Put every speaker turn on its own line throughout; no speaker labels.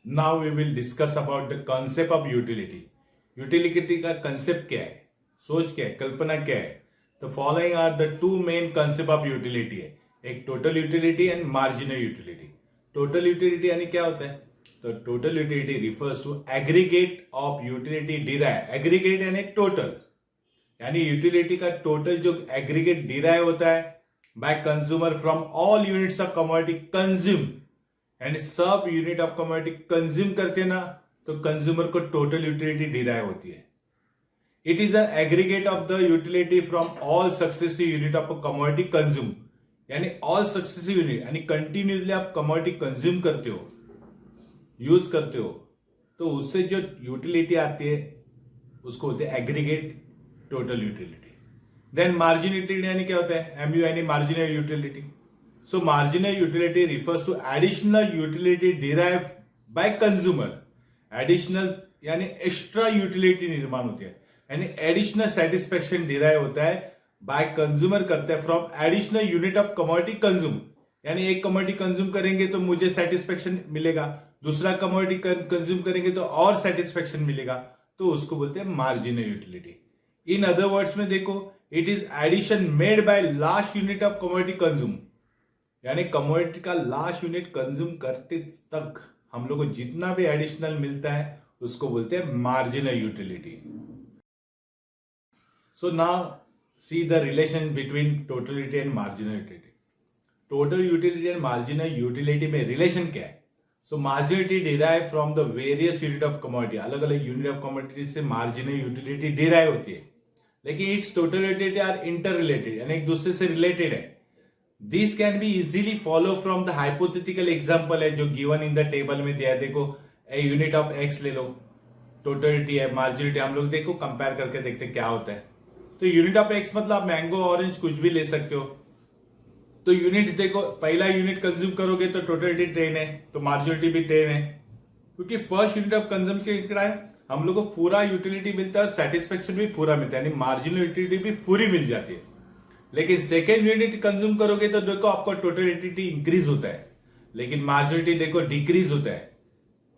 Now we will discuss about the concept of utility. Utility का concept क्या है, सोच क्या है, कल्पना क्या है. The following are the two main concept of utility है. एक total utility and marginal utility. Total utility यानी क्या होता है? तो total utility refers to aggregate of utility derive. Aggregate यानी टोटल, यानी यूटिलिटी का टोटल जो एग्रीगेट डिराइव होता है by consumer from all units of commodity consume. यानी सब यूनिट ऑफ कमोडिटी कंज्यूम करते ना तो कंज्यूमर को टोटल यूटिलिटी डिराइव होती है. It is an aggregate of the utility from all successive unit of commodity consume. यानी ऑल सक्सेसिव यूनिट, यानी कंटिन्यूसली आप कमोडिटी कंज्यूम करते हो, यूज करते हो, तो उससे जो यूटिलिटी आती है उसको बोलते हैं aggregate total utility. Then margin utility यानी क्या होता है? एमयू यानी marginal utility. So marginal utility refers to additional utility derive by consumer. Additional यानी एक्स्ट्रा यूटिलिटी निर्माण होती है, यानी एडिशनल सेटिस्फेक्शन डिराइव होता है बाय कंज्यूमर करते हैं from additional unit of commodity consume. यानी एक कमोडिटी कंज्यूम करेंगे तो मुझे सेटिस्फेक्शन मिलेगा, दूसरा कमोडिटी कंज्यूम करेंगे तो और सेटिस्फेक्शन मिलेगा, तो उसको बोलते हैं marginal utility. In other words में देखो, it is addition made by last unit of commodity consume. यानी कमोडिटी का लास्ट यूनिट कंज्यूम करते तक हम लोग को जितना भी एडिशनल मिलता है उसको बोलते हैं marginal utility. So now see the relation between total utility and marginal utility. Total utility and marginal utility में रिलेशन क्या है? So marginal utility derive from the various unit of commodity. अलग अलग यूनिट ऑफ कमोडिटी से marginal utility derive होती है, लेकिन it's total utility are interrelated, यानी एक दूसरे से रिलेटेड है. This can be easily follow from the hypothetical example है जो गिवन इन द टेबल में दिया है. देखो, ए यूनिट ऑफ एक्स ले लो, टोटलिटी है, मार्जिनलिटी, हम लोग देखो कंपेयर करके देखते क्या होता है. तो यूनिट ऑफ एक्स मतलब आप मैंगो, ऑरेंज कुछ भी ले सकते हो. तो यूनिट्स देखो, पहला यूनिट कंज्यूम करोगे तो टोटलिटी 10 है, तो मार्जिनलिटी भी 10 है, क्योंकि फर्स्ट यूनिट ऑफ कंज्यूम क्या है, हम लोग को पूरा यूटिलिटी मिलता है और सेटिस्फेक्शन भी पूरा मिलता है, यानी मार्जिनल यूटिलिटी भी पूरी मिल जाती है. लेकिन सेकेंड यूनिट कंज्यूम करोगे तो देखो आपका टोटल यूटिलिटी इंक्रीज होता है, लेकिन मार्जिनलिटी देखो डिक्रीज होता है.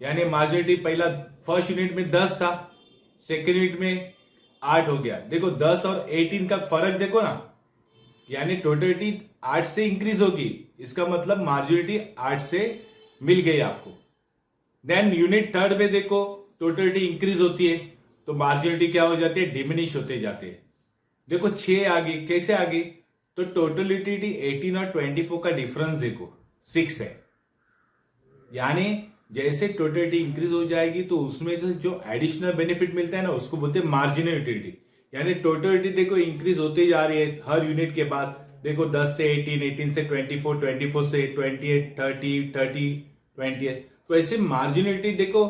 यानी मार्जिनलिटी पहला फर्स्ट यूनिट में 10 था, सेकेंड यूनिट में 8 हो गया. देखो 10 और 18 का फर्क देखो ना, यानी टोटलिटी 8 से इंक्रीज होगी, इसका मतलब मार्जिनलिटी 8 से मिल गई आपको. देन यूनिट थर्ड में देखो टोटलिटी इंक्रीज होती है, तो मार्जिनलिटी क्या हो जाती है? डिमिनिश होते जाते हैं. देखो 6 आ गई, कैसे आ गई? तो टोटल यूटिलिटी 18 और 24 का डिफरेंस देखो 6 है. यानी जैसे टोटलिटी इंक्रीज हो जाएगी तो उसमें से जो एडिशनल बेनिफिट मिलता है ना उसको बोलते हैं मार्जिनल यूटिलिटी. यानी टोटल यूटिलिटी देखो इंक्रीज होते जा रही है हर यूनिट के बाद. देखो 10 से 18, 18 से 24, 24 से 28, 30, 30, 28. तो ऐसे मार्जिनल यूटिलिटी देखो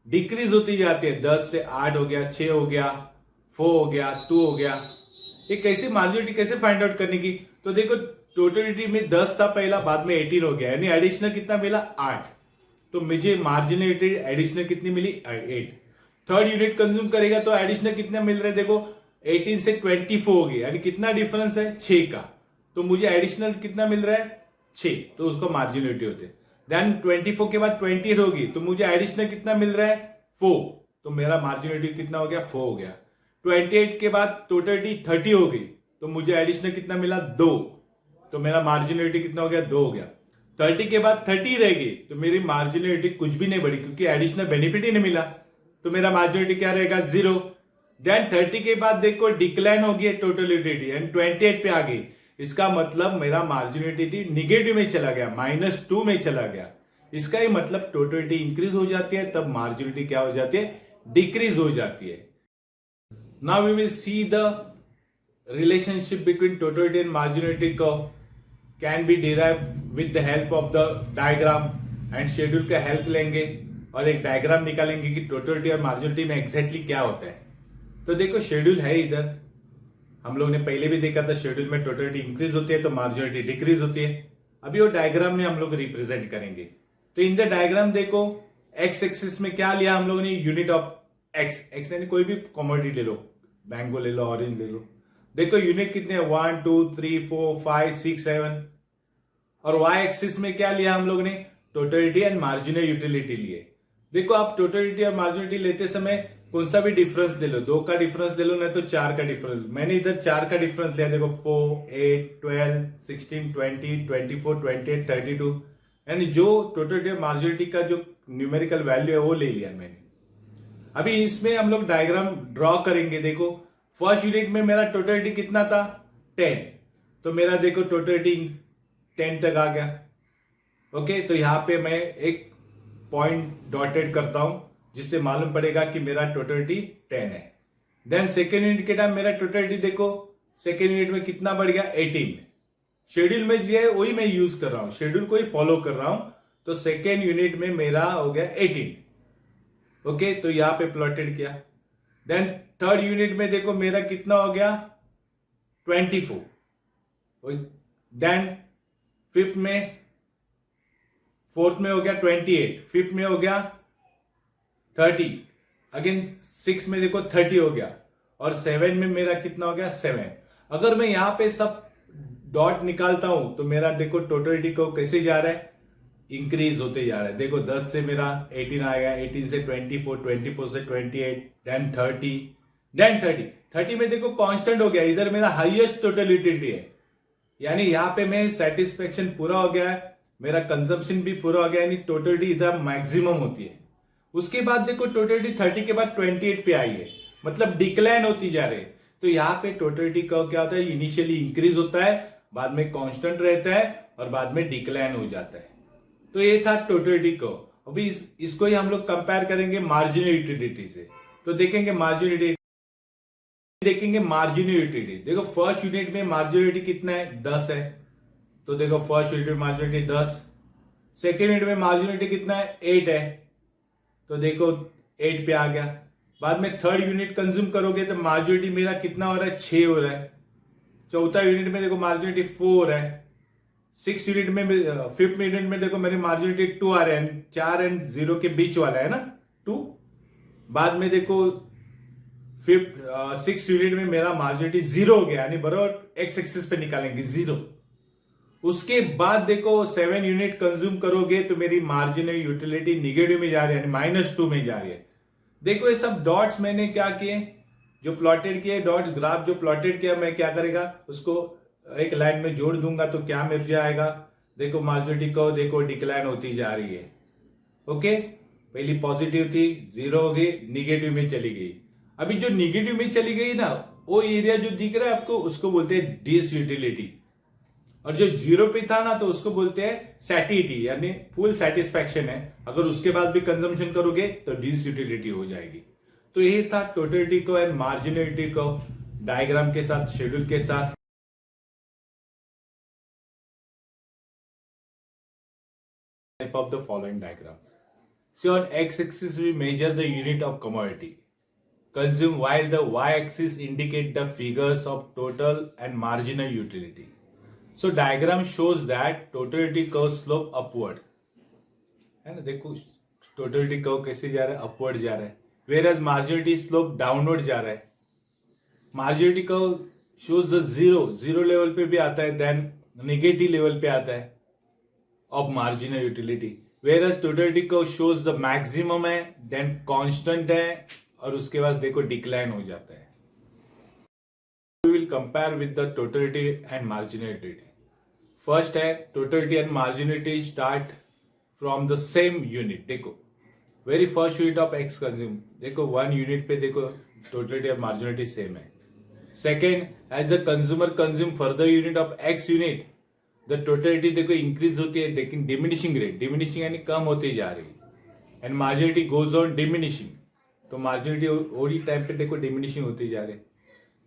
डिक्रीज होती जाती है. 10 से 8 हो गया, 6 हो गया, 4 हो गया, 2 हो गया. ये कैसे मार्जिनलिटी कैसे फाइंड आउट करने की? तो देखो टोटलिटी में 10 था पहला, बाद में 18 हो गया, यानी एडिशनल कितना मिला? 8. तो मुझे मार्जिनलिटी एडिशनल कितनी मिली? 8. थर्ड यूनिट कंज्यूम करेगा तो एडिशनल कितना मिल रहा है? देखो 18 से 24 हो गया, यानी कितना डिफरेंस है? 6 का. तो मुझे एडिशनल कितना मिल रहा है? 6. तो उसको मार्जिनलिटी होते हैं. देन 24 के बाद 28 होगी तो मुझे एडिशनल कितना मिल रहा है? 4. तो मेरा मार्जिनलिटी कितना हो गया? 4 हो गया. 28 के बाद टोटलिटी 30 हो गई तो मुझे एडिशनल कितना मिला? 2. तो मेरा मार्जिनलिटी कितना हो गया? 2 हो गया. 30 के बाद 30 रह गई तो मेरी मार्जिनलिटी कुछ भी नहीं बढ़ी, क्योंकि एडिशनल बेनिफिट ही नहीं मिला, तो मेरा मार्जिनलिटी क्या रहेगा? 0. देन 30 के बाद देखो डिक्लाइन हो गई टोटल यूटिलिटी एंड 28 पे आ गई. इसका मतलब मेरा मार्जिनलिटी निगेटिव में चला गया, -2 में चला गया. इसका ही मतलब टोटलिटी इंक्रीज हो जाती है तब मार्जिनलिटी क्या हो जाती है? डिक्रीज हो जाती है. Now we will see the relationship between totality and marginality curve can be derived with the help of the diagram and schedule का हेल्प लेंगे और एक डायग्राम निकालेंगे कि टोटलिटी और मार्जिनलिटी में एग्जैक्टली क्या होता है. तो देखो शेड्यूल है इधर, हम लोग ने पहले भी देखा था शेड्यूल में टोटलिटी इंक्रीज होती है तो मार्जिनलिटी डिक्रीज होती है. अभी वो डायग्राम में हम लोग रिप्रेजेंट करेंगे. तो इन द डायग्राम देखो एक्स एक्सिस में क्या लिया हम लोगों ने? Unit of x. एक्स यानी कोई भी कमोडिटी ले लो, मैंगो ले लो, ऑरेंज ले लो. देखो यूनिट कितने हैं? 1, 2, 3, 4, 5, 6, 7. और वाई एक्सिस में क्या लिया हम लोग ने? टोटलिटी एंड मार्जिनल यूटिलिटी लिए. देखो आप टोटलिटी और मार्जिनलिटी लेते समय कौन सा भी डिफरेंस ले लो, 2 का डिफरेंस ले लो, नहीं तो 4 का डिफरेंस। मैंने इधर 4 का डिफरेंस लिया, देखो 4, 8, 12, 16, 20, 24, 28, 32, यानी जो टोटलिटी और मार्जिनलिटी का जो न्यूमेरिकल वैल्यू है वो ले लिया मैंने। अभी इसमें हम लोग डायग्राम ड्रॉ करेंगे। देखो फर्स्ट यूनिट में मेरा टोटलिटी कितना था, 10, तो मेरा देखो टोटलिटी 10 तक आ गया। ओके, तो यहां पे मैं एक पॉइंट डॉटेड करता हूं जिससे मालूम पड़ेगा कि मेरा टोटलिटी 10 है। देन सेकेंड यूनिट के टाइम मेरा टोटलिटी देखो सेकेंड यूनिट में कितना बढ़ गया, 18। शेड्यूल में जो है वही मैं यूज कर रहा हूं, शेड्यूल को ही फॉलो कर रहा हूं, तो सेकेंड यूनिट में मेरा हो गया 18। ओके, तो यहां पे प्लॉटेड किया। देन थर्ड यूनिट में देखो मेरा कितना हो गया, 24। देन फिफ्थ में, फोर्थ में हो गया 28, फिफ्थ में हो गया 30, अगेन सिक्स में देखो 30 हो गया, और 7 में मेरा कितना हो गया, 7। अगर मैं यहां पे सब डॉट निकालता हूं तो मेरा देखो टोटलिटी को कैसे जा रहा है, इंक्रीज होते जा रहा है। देखो 10 से मेरा 18 आएगा, 18 से 24, 24 से 28, देन 30, देन 30 में देखो कांस्टेंट हो गया, इधर मेरा हाईएस्ट टोटल यूटिलिटी है, यानी यहां पे मैं सेटिस्फेक्शन पूरा हो गया है, मेरा कंजम्पशन भी पूरा हो गया, यानी टोटलिटी इधर मैक्सिमम होती है। उसके बाद देखो टोटलिटी 30 के बाद 28 पे आई है, मतलब डिक्लाइन होती जा रही है। तो यहाँ पे टोटलिटी का क्या होता है, इनिशियली इंक्रीज होता है, बाद में कांस्टेंट रहता है, और बाद में डिक्लाइन हो जाता है। तो ये था टोटलिटी को। अभी इसको ही हम लोग कंपेयर करेंगे मार्जिनल यूटिलिटी से। तो देखेंगे मार्जिनल यूटिलिटी। देखो फर्स्ट यूनिट में मार्जिनल यूटिलिटी कितना है, 10 है, तो देखो फर्स्ट यूनिट में मार्जिनल यूटिलिटी 10। सेकेंड यूनिट में मार्जिनल यूटिलिटी कितना है, 8 है, तो देखो 8 पे आ गया। बाद में थर्ड यूनिट कंज्यूम करोगे तो मार्जिनलिटी मेरा कितना हो रहा है, 6 हो रहा है। चौथा यूनिट में देखो मार्जिनलिटी 4 है। सिक्स यूनिट में, फिफ्थ यूनिट में देखो मेरी मार्जिनलिटी 2 आ रहा है, 4 एंड 0 के बीच वाला है ना, 2। बाद में देखो सिक्स यूनिट में मेरा मार्जिनलिटी 0 हो गया, यानी बराबर एक्स एक्सिस पे निकालेंगे 0। उसके बाद देखो 7 यूनिट कंज्यूम करोगे तो मेरी मार्जिनल यूटिलिटी निगेटिव में जा रही है, यानी -2 में जा रही है। देखो ये सब डॉट्स मैंने क्या किए, जो प्लॉटेड किए डॉट्स, ग्राफ जो प्लॉटेड किया, मैं क्या करेगा उसको एक लाइन में जोड़ दूंगा तो क्या मिल जाएगा, देखो मार्जिनलिटी को देखो डिक्लाइन होती जा रही है। ओके, पहली पॉजिटिव थी, 0 हो गई, निगेटिव में चली गई। अभी जो निगेटिव में चली गई ना, वो एरिया जो दिख रहा है आपको, उसको बोलते हैं डिस यूटिलिटी, और जो 0 पे था ना तो उसको बोलते हैं सैटिटी, यानी फुल सेटिस्फैक्शन है। अगर उसके बाद भी कंजम्पशन करोगे तो डिस यूटिलिटी हो जाएगी। तो ये था टोटलिटी को एंड मार्जिनलिटी को डायग्राम के साथ, शेड्यूल के साथ। Type of the following diagrams. So on x-axis we measure the unit of commodity consumed, while the y-axis indicate the figures of total and marginal utility. So diagram shows that totality curve slope upward, है ना, देखो totality curve कैसे जा रहा है, upward जा रहा है, whereas marginality slope डाउनवर्ड जा रहा है। Marginality curve shows the zero level पे भी आता है, देन नेगेटिव लेवल पे आता है of marginal utility, whereas totality curve shows the maximum है, then constant है, और उसके बाद देखो डिक्लाइन हो जाता है। We will compare with the totality and marginality. First है totality and marginality start from the same unit. देखो very first unit of X consume, देखो 1 यूनिट पे देखो टोटलिटी और मार्जिनलिटी सेम है। Second, as the consumer consume further unit of X unit, the totality देखो increase होती है, लेकिन डिमिनिशिंग रेट, डिमिनिशिंग यानी कम होती जा रही है, एंड मार्जिनलिटी गोज ऑन डिमिनिशिंग, तो मार्जिनलिटी ओडी टाइम पे देखो डिमिनिशिंग होती जा रही है।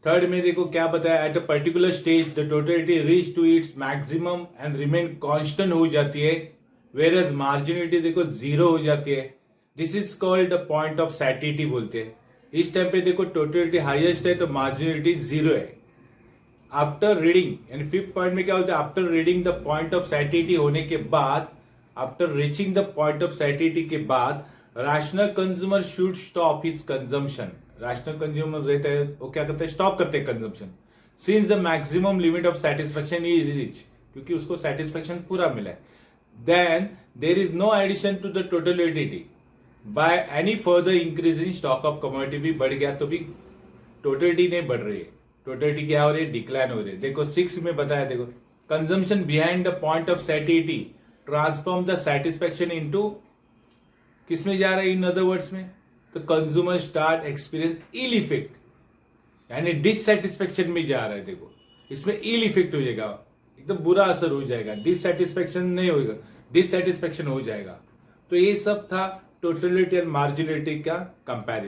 थर्ड में देखो क्या बताया, at a particular stage the totality reach to its maximum and remain constant हो जाती है, वेयर एज मार्जिनलिटी देखो 0 हो जाती है। This is called the point of satiety बोलते हैं। इस टाइम पे देखो टोटलिटी हाईएस्ट है तो मार्जिनलिटी 0 है। आफ्टर रीडिंग, यानी फिफ्थ पॉइंट में क्या होता है, after reading the point of satiety होने के बाद, after reaching the point of satiety के बाद, rational consumer should stop his consumption. Rational consumer रहता है वो क्या करते हैं, स्टॉप करते हैं consumption, since the maximum limit of satisfaction is reach, क्योंकि उसको सेटिस्फेक्शन पूरा मिला है। Then there is no addition to the total utility, by any further increase in stock of commodity भी बढ़ गया तो भी टोटलिटी नहीं बढ़ रही है, टोटलिटी क्या हो रही है, डिक्लाइन हो रही है। देखो 6 में बताया, देखो consumption behind the point of सैटिस्फैक्टी ट्रांसफॉर्म द सेटिस्फेक्शन इनटू, किसमें जा रहा है इन अदर वर्ड्स में, तो consumer start experience ill effect, यानी डिससेटिस्फेक्शन में जा रहा है। देखो इसमें इल इफेक्ट हो जाएगा, एकदम बुरा असर हो जाएगा, डिससेटिस्फेक्शन नहीं होगा, डिससेटिस्फेक्शन हो जाएगा। तो ये सब था टोटलिटी और मार्जिनलिटी का कंपैरिजन।